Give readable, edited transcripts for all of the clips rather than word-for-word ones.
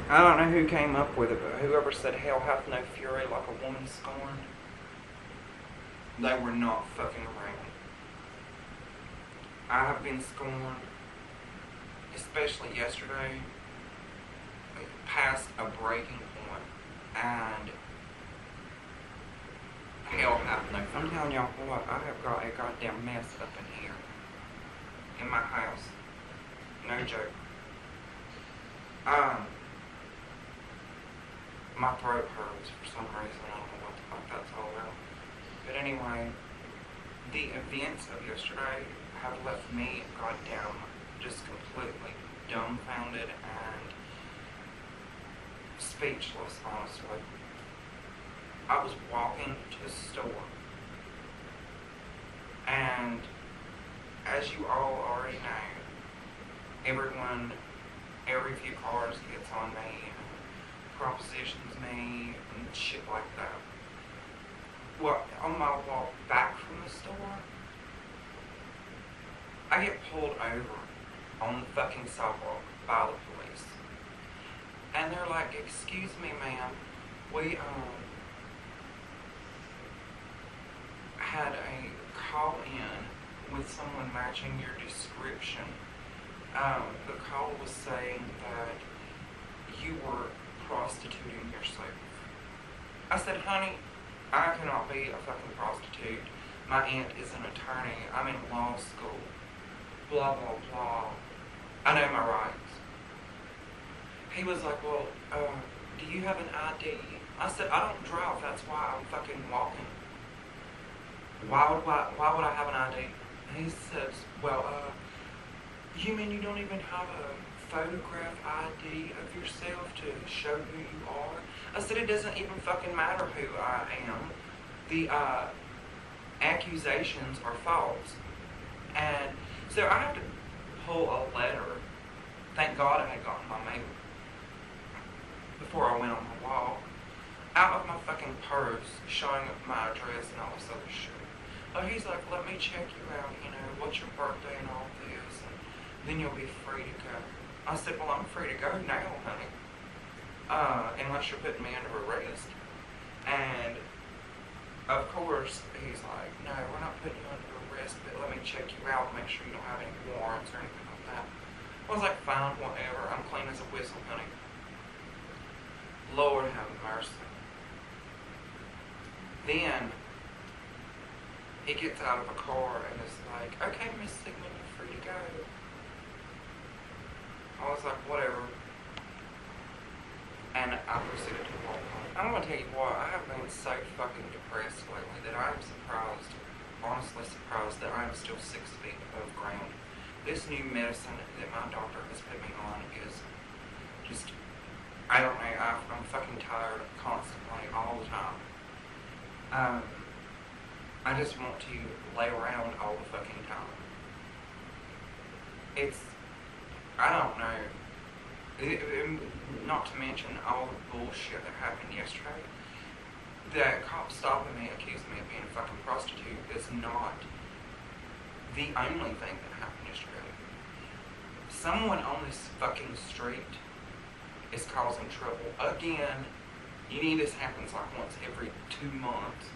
I don't know who came up with it, but whoever said hell hath no fury like a woman scorned, they were not fucking around. I have been scorned, especially yesterday, past a breaking point, and hell hath no. I'm telling y'all what, I have got a goddamn mess up in here, in my house. No joke. My throat hurts for some reason. I don't know what the fuck that's all about. But anyway, the events of yesterday have left me goddamn just completely dumbfounded and speechless, honestly. I was walking to the store, and as you all already know, every few cars gets on me and propositions me and shit like that. Well, on my walk back from the store, I get pulled over on the fucking sidewalk by the police. And they're like, "Excuse me, ma'am, we had a call in with someone matching your description. The call was saying that you were prostituting yourself." I said, "Honey, I cannot be a fucking prostitute. My aunt is an attorney. I'm in law school. Blah, blah, blah. I know my rights." He was like, "Well, do you have an ID?" I said, "I don't drive. That's why I'm fucking walking. Why would I have an ID?" And he says, "Well, you mean you don't even have a photograph ID of yourself to show who you are?" I said, "It doesn't even fucking matter who I am. The accusations are false." And so I had to pull a letter. Thank God I had gotten my mail before I went on my walk, out of my fucking purse, showing my address and all this other shit. He's like, "Let me check you out, what's your birthday and all this, and then you'll be free to go." I said, "Well, I'm free to go now, honey, unless you're putting me under arrest." And of course, he's like, "No, we're not putting you under arrest, but let me check you out, make sure you don't have any warrants or anything like that." I was like, "Fine, whatever, I'm clean as a whistle, honey." Lord have mercy. Then he gets out of a car and is like, "Okay, Miss Sigmund, you're free to go." I was like, "Whatever." And I proceeded to walk home. I'm gonna tell you what, I have been so fucking depressed lately that I am surprised, honestly surprised, that I am still 6 feet above ground. This new medicine that my doctor has put me on is just, I don't know, I'm fucking tired constantly, all the time. I just want to lay around all the fucking time. I don't know. Not to mention all the bullshit that happened yesterday. The cop stopping me, accusing me of being a fucking prostitute is not the only thing that happened yesterday. Someone on this fucking street is causing trouble again. This happens like once every 2 months.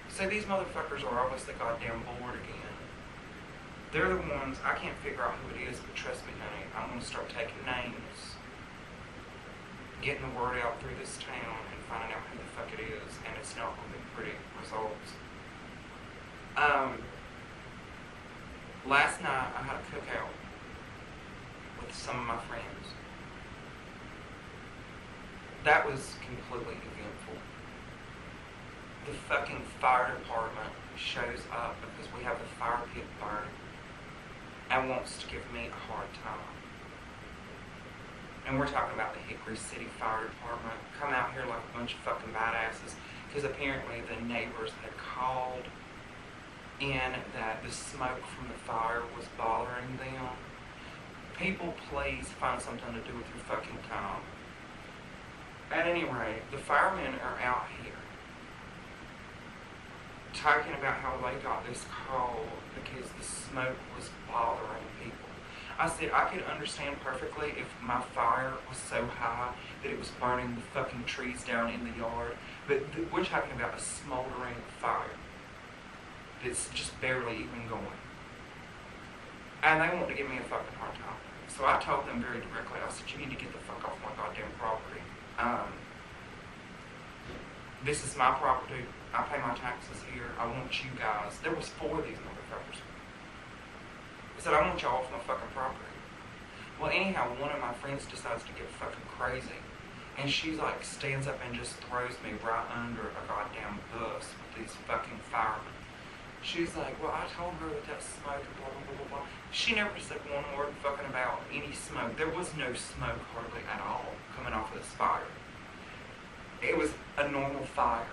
So these motherfuckers are obviously goddamn bored again. They're the ones, I can't figure out who it is, but trust me, honey, I'm going to start taking names, getting the word out through this town, and finding out who the fuck it is, and it's not going to be pretty results. Last night, I had a cookout with some of my friends. That was completely eventful. The fucking fire department shows up because we have the fire pit burning and wants to give me a hard time. And we're talking about the Hickory City Fire Department. Come out here like a bunch of fucking badasses because apparently the neighbors had called in that the smoke from the fire was bothering them. People, please find something to do with your fucking time. At any rate, the firemen are out here talking about how they got this call because the smoke was bothering people. I said I could understand perfectly if my fire was so high that it was burning the fucking trees down in the yard. But we're talking about a smoldering fire that's just barely even going. And they want to give me a fucking hard time. So I told them very directly, I said, you need to get the fuck off my goddamn property. This is my property. I pay my taxes here. I want you guys. There was 4 of these motherfuckers. I said, I want y'all off my fucking property. Well, anyhow, one of my friends decides to get fucking crazy. And she like stands up and just throws me right under a goddamn bus with these fucking firemen. She's like, well, I told her that that's smoke and blah, blah, blah, blah, blah. She never said one word fucking about any smoke. There was no smoke hardly at all coming off of this fire. It was a normal fire.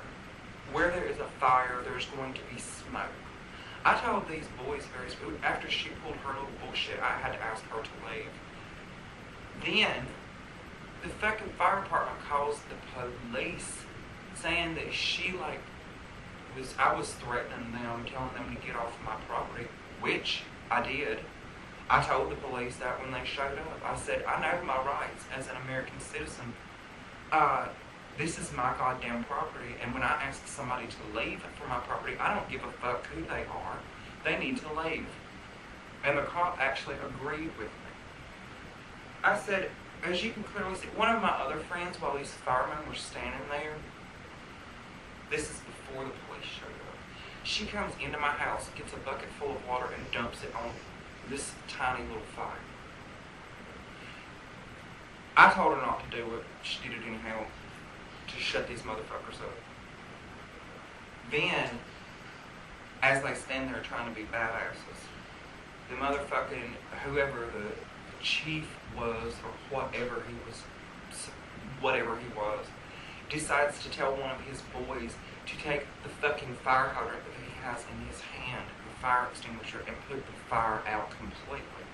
Where there is a fire, there's going to be smoke. I told these boys very smooth. After she pulled her little bullshit, I had to ask her to leave. Then, the fucking fire department calls the police saying that she like I was threatening them, telling them to get off my property, which I did. I told the police that when they showed up. I said, I know my rights as an American citizen. This is my goddamn property, and when I ask somebody to leave from my property, I don't give a fuck who they are. They need to leave. And the cop actually agreed with me. I said, as you can clearly see, one of my other friends, while these firemen were standing there, this is before the police showed up. She comes into my house, gets a bucket full of water, and dumps it on this tiny little fire. I told her not to do it. She did it anyhow to shut these motherfuckers up. Then, as they stand there trying to be badasses, the motherfucking, whoever the chief was, or whatever he was, decides to tell one of his boys to take the fucking fire hydrant that he has in his hand, the fire extinguisher, and put the fire out completely.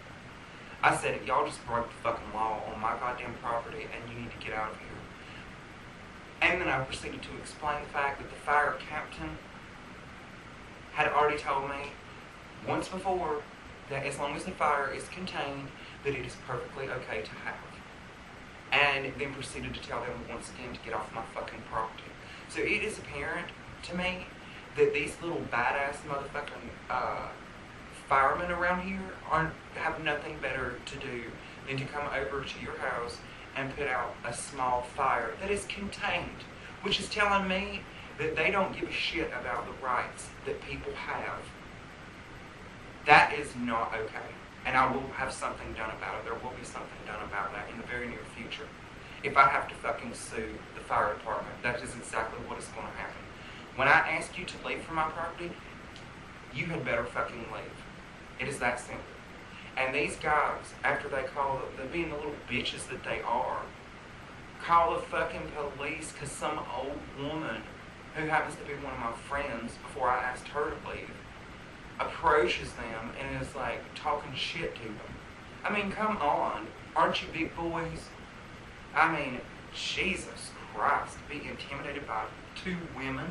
I said, y'all just broke the fucking law on my goddamn property, and you need to get out of here. And then I proceeded to explain the fact that the fire captain had already told me once before that as long as the fire is contained, that it is perfectly okay to have. And then proceeded to tell them once again to get off my fucking property. So it is apparent to me that these little badass motherfucking firemen around here have nothing better to do than to come over to your house and put out a small fire that is contained, which is telling me that they don't give a shit about the rights that people have. That is not okay. And I will have something done about it. There will be something done about that in the very near future. If I have to fucking sue the fire department, that is exactly what is going to happen. When I ask you to leave from my property, you had better fucking leave. It is that simple. And these guys, after they call them being the little bitches that they are, call the fucking police because some old woman who happens to be one of my friends, before I asked her to leave, approaches them and is like talking shit to them. I mean, come on. Aren't you big boys? I mean, Jesus Christ, be intimidated by 2 women?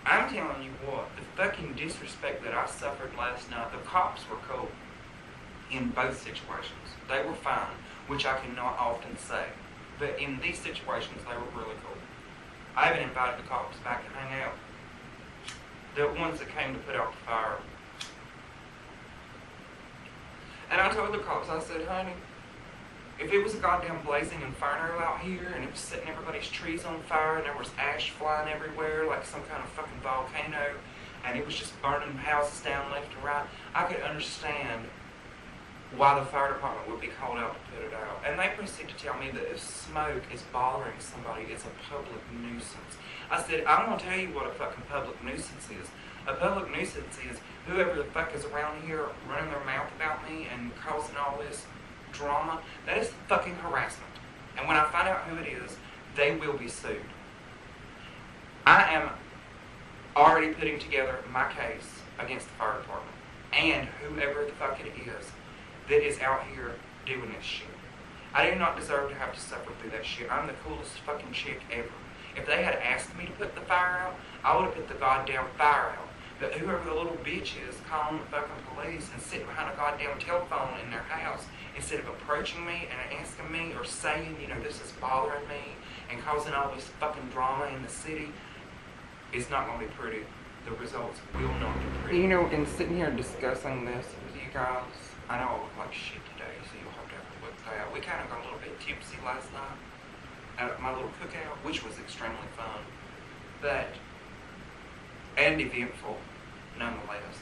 I'm telling you what, the fucking disrespect that I suffered last night, the cops were cool in both situations. They were fine, which I cannot often say. But in these situations, they were really cool. I even invited the cops back to hang out. The ones that came to put out the fire. And I told the cops, I said, honey, if it was a goddamn blazing inferno out here and it was setting everybody's trees on fire and there was ash flying everywhere like some kind of fucking volcano and it was just burning houses down left and right, I could understand why the fire department would be called out to put it out. And they proceed to tell me that if smoke is bothering somebody, it's a public nuisance. I said, I'm going to tell you what a fucking public nuisance is. A public nuisance is whoever the fuck is around here running their mouth about me and causing all this drama. That is fucking harassment. And when I find out who it is, they will be sued. I am already putting together my case against the fire department and whoever the fuck it is that is out here doing this shit. I do not deserve to have to suffer through that shit. I'm the coolest fucking chick ever. If they had asked me to put the fire out, I would have put the goddamn fire out. But whoever the little bitch is calling the fucking police and sitting behind a goddamn telephone in their house instead of approaching me and asking me or saying, you know, this is bothering me and causing all this fucking drama in the city, it's not going to be pretty. The results will not be pretty. You know, in sitting here discussing this with you guys, I know I look like shit today, so you'll have to look that. We kind of got a little bit tipsy last night at my little cookout, which was extremely fun, and eventful, nonetheless.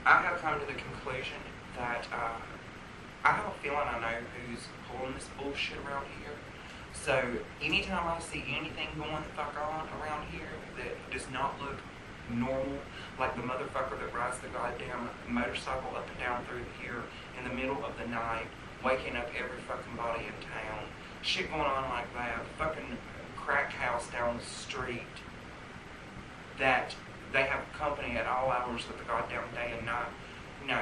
I have come to the conclusion that I have a feeling I know who's pulling this bullshit around here. So anytime I see anything going the fuck on around here that does not look normal, like the motherfucker that rides the goddamn motorcycle up and down through here in the middle of the night, waking up every fucking body in town, shit going on like that, fucking crack house down the street, that they have company at all hours of the goddamn day and night. No.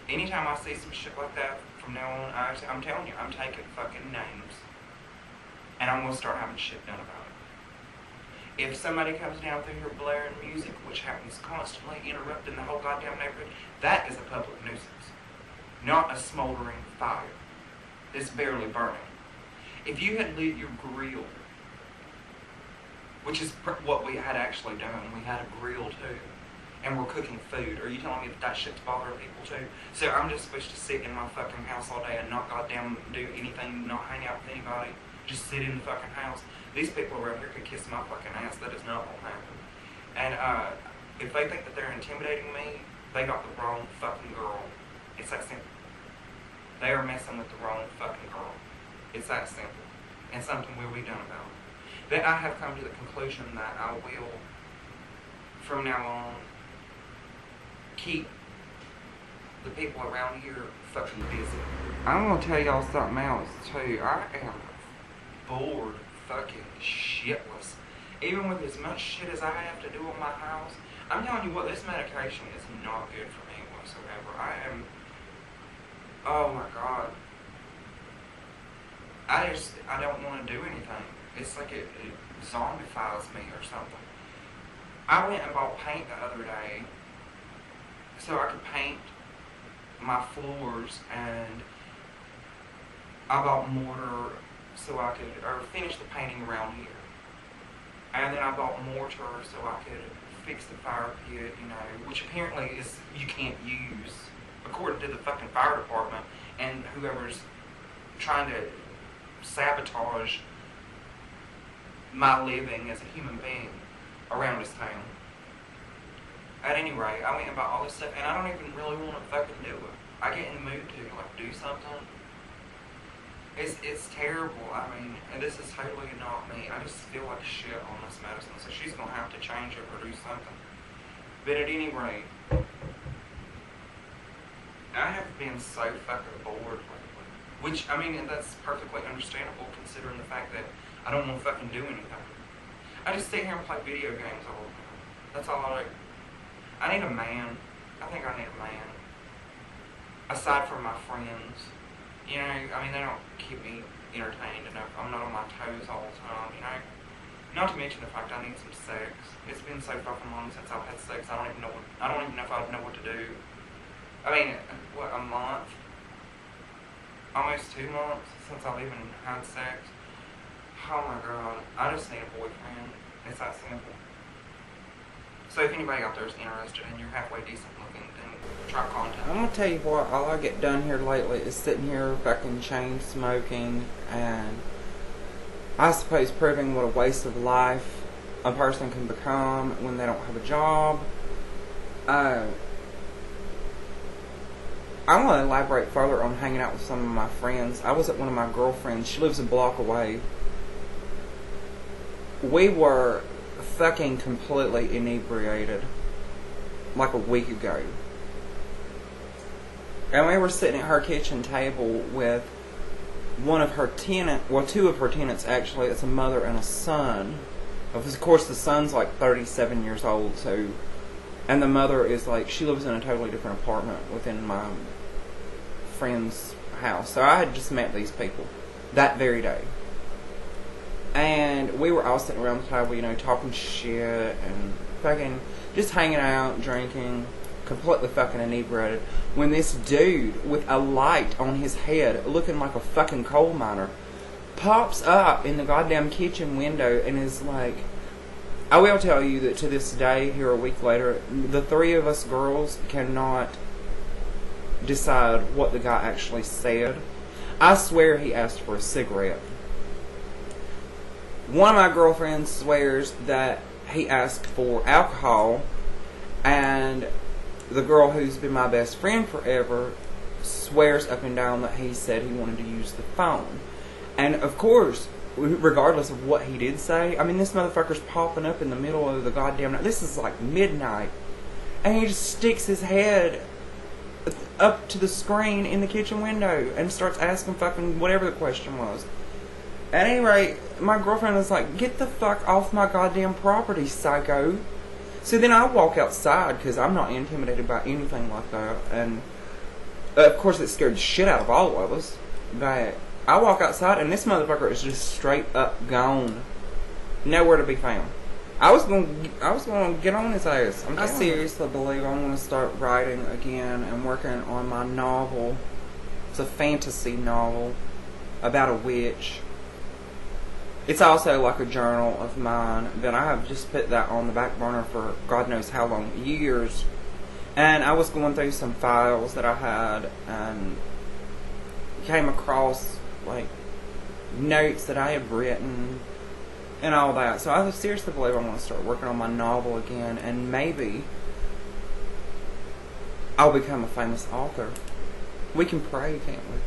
Anytime I see some shit like that, from now on, I'm telling you, I'm taking fucking names. And I'm going to start having shit done about it. If somebody comes down through here blaring music, which happens constantly, interrupting the whole goddamn neighborhood, that is a public nuisance. Not a smoldering fire. It's barely burning. If you had lit your grill, which is what we had actually done, we had a grill too, and we're cooking food, are you telling me that shit's bothering people too? So I'm just supposed to sit in my fucking house all day and not goddamn do anything, not hang out with anybody, just sit in the fucking house? These people around here could kiss my fucking ass. That is not what happened. And if they think that they're intimidating me, they got the wrong fucking girl. It's that simple. They are messing with the wrong fucking girl. It's that simple. And something will be done about it. But I have come to the conclusion that I will, from now on, keep the people around here fucking busy. I'm gonna tell y'all something else too. I am bored fucking shitless. Even with as much shit as I have to do in my house, I'm telling you what, this medication is not good for me whatsoever. Oh my God. I don't want to do anything. It's like it zombifies me or something. I went and bought paint the other day so I could paint my floors, and I bought mortar so I could, or finish the painting around here. And then I bought mortar so I could fix the fire pit, you know, which apparently is, you can't use, according to the fucking fire department and whoever's trying to sabotage my living as a human being around this town. At any rate, I went and bought all this stuff, and I don't even really want to fucking do it. I get in the mood to, like, do something. It's terrible. I mean, and this is totally not me. I just feel like shit on this medicine, so she's gonna have to change it or do something. But at any rate, I have been so fucking bored lately. Which, I mean, and that's perfectly understandable considering the fact that I don't want to fucking do anything. I just sit here and play video games all the time. That's all I do. I need a man. I think I need a man. Aside from my friends. You know, I mean, they don't keep me entertained enough. I'm not on my toes all the time, you know. Not to mention the fact I need some sex. It's been so fucking long since I've had sex, I don't even know if I'd know what to do. I mean, what, a month? Almost 2 months since I've even had sex. Oh my God, I just need a boyfriend. It's that simple. So if anybody out there is interested and you're halfway decent looking, then try contact. I'm gonna tell you what, all I get done here lately is sitting here fucking chain smoking and I suppose proving what a waste of life a person can become when they don't have a job. I want to elaborate further on hanging out with some of my friends. I was at one of my girlfriends. She lives a block away. We were fucking completely inebriated like a week ago. And we were sitting at her kitchen table with one of her tenants, well, two of her tenants actually. It's a mother and a son. Of course, the son's like 37 years old, so, and the mother is like, she lives in a totally different apartment within my friend's house. So I had just met these people that very day. And we were all sitting around the table, you know, talking shit and fucking just hanging out, drinking, completely fucking inebriated. When this dude with a light on his head, looking like a fucking coal miner, pops up in the goddamn kitchen window and is like, I will tell you that to this day, here a week later, the three of us girls cannot decide what the guy actually said. I swear he asked for a cigarette. One of my girlfriends swears that he asked for alcohol, and the girl who's been my best friend forever swears up and down that he said he wanted to use the phone. And of course, regardless of what he did say, I mean, this motherfucker's popping up in the middle of the goddamn night. This is like midnight. And he just sticks his head up to the screen in the kitchen window and starts asking fucking whatever the question was. At any rate, my girlfriend was like, get the fuck off my goddamn property, psycho. So then I walk outside, because I'm not intimidated by anything like that. And of course it scared the shit out of all of us. But I walk outside and this motherfucker is just straight up gone. Nowhere to be found. I was gonna get on his ass. I seriously believe I'm gonna start writing again and working on my novel. It's a fantasy novel about a witch. It's also like a journal of mine, but I have just put that on the back burner for God knows how long, years. And I was going through some files that I had and came across like notes that I had written and all that. So I seriously believe I'm going to start working on my novel again, and maybe I'll become a famous author. We can pray, can't we?